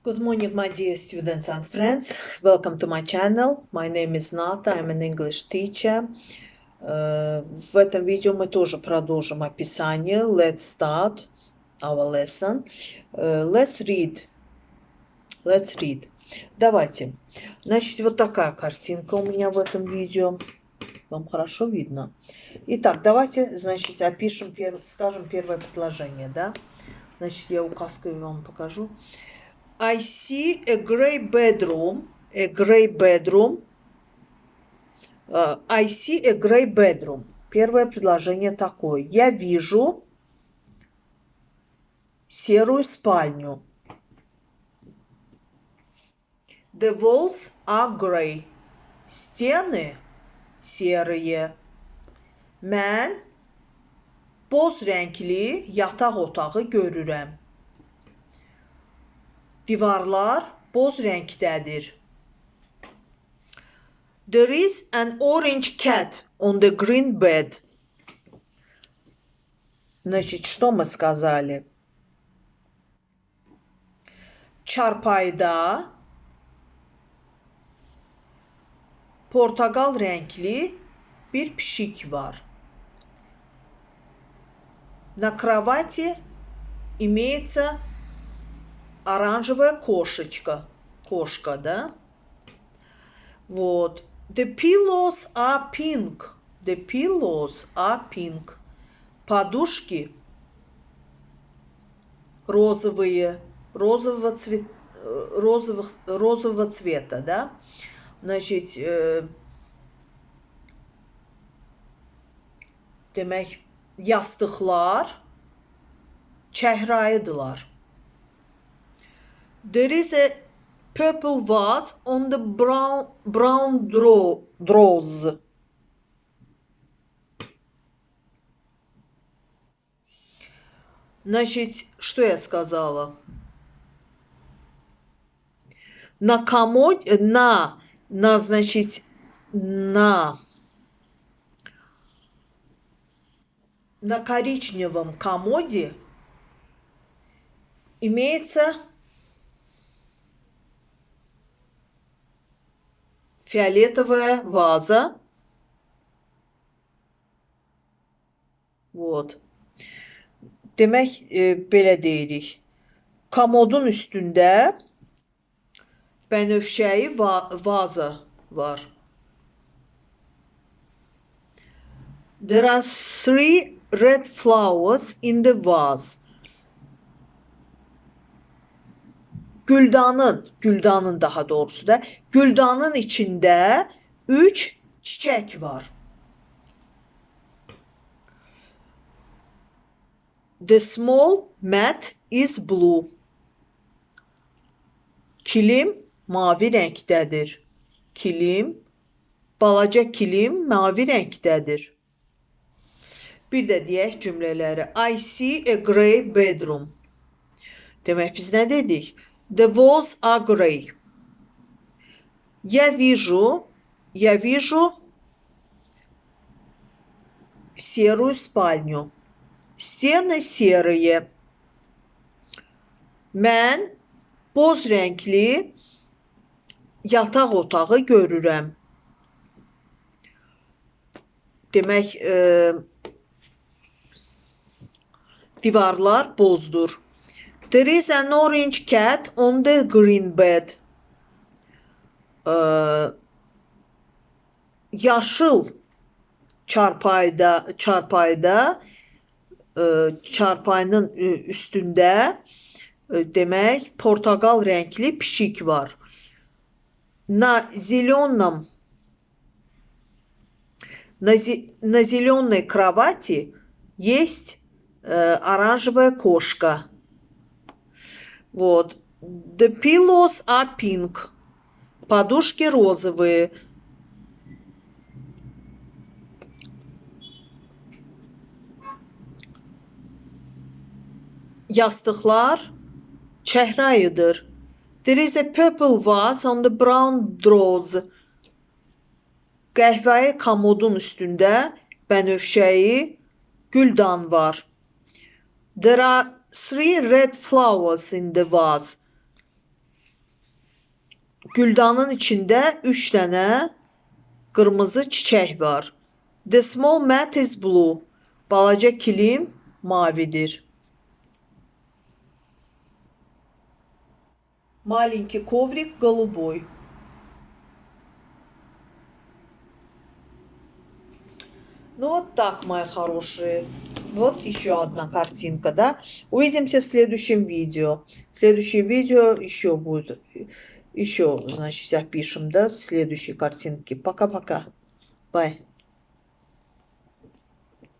Good morning, my dear students and friends. Welcome to my channel. My name is Nata. I'm an English teacher. В этом видео мы тоже продолжим описание. Let's start our lesson. Let's read. Let's read. Давайте. Значит, вот такая картинка у меня в этом видео. Вам хорошо видно? Итак, давайте, значит, опишем, скажем первое предложение, да? Значит, я указкой вам покажу. I see a grey bedroom. A grey bedroom. I see a grey bedroom. Первое предложение такое. Я вижу серую спальню. The walls are grey. Стены серые. Mən boz renkli yataq otağı görürəm. Divarlar boz rəngdədir. There is an orange cat on the green bed. Значит, что мы сказали? Çarpayda portakal renkli bir pişik var. На кровати имеется оранжевая кошечка. Кошка, да? Вот. The pillows are pink. The pillows are pink. Подушки розовые, розового цвета, да? Значит, demək, yastıqlar çəhrayıdırlar. There is a purple vase on the brown drawers. Значит, что я сказала? На комоде, значит, на коричневом комоде имеется фиолетовая ваза. Вот. Demək, belə deyirik. Komodun üstündə bənövşəyi vaza var. There are 3 red flowers in the vase. Güldanın daha doğrusu da, güldanın içində 3 çiçək var. The small mat is blue. Kilim mavi rəngdədir. Balaca kilim mavi rəngdədir. Bir də deyək cümlələri. I see a grey bedroom. Demək, biz nə dedik? The walls are grey. Я вижу серую спальню. Стены серые. Mən boz renkli yataq otağı görürəm. Demək, divarlar bozdur. There is an orange cat on the green bed. Yaşıl çarpayının üstündə demək, portakal renkli pişik var. На зеленой кровати есть оранжевая кошка. Вот. The pillows are pink. Подушки розовые. Yastıqlar çəhrayıdır. There is a purple vase on the brown drawers. Qəhvəyi komodun üstündə bənövşəyi güldan var. There are 3 red flowers in the vase. Güldanın içində 3 dənə qırmızı çiçək var. The small mat is blue. Balaca kilim mavidir. Маленький коврик голубой. Ну вот так, мои хорошие. Вот еще одна картинка, да? Увидимся в следующем видео. Следующее видео еще будет. Еще, значит, опишем, да, следующие картинки. Пока-пока. Bye.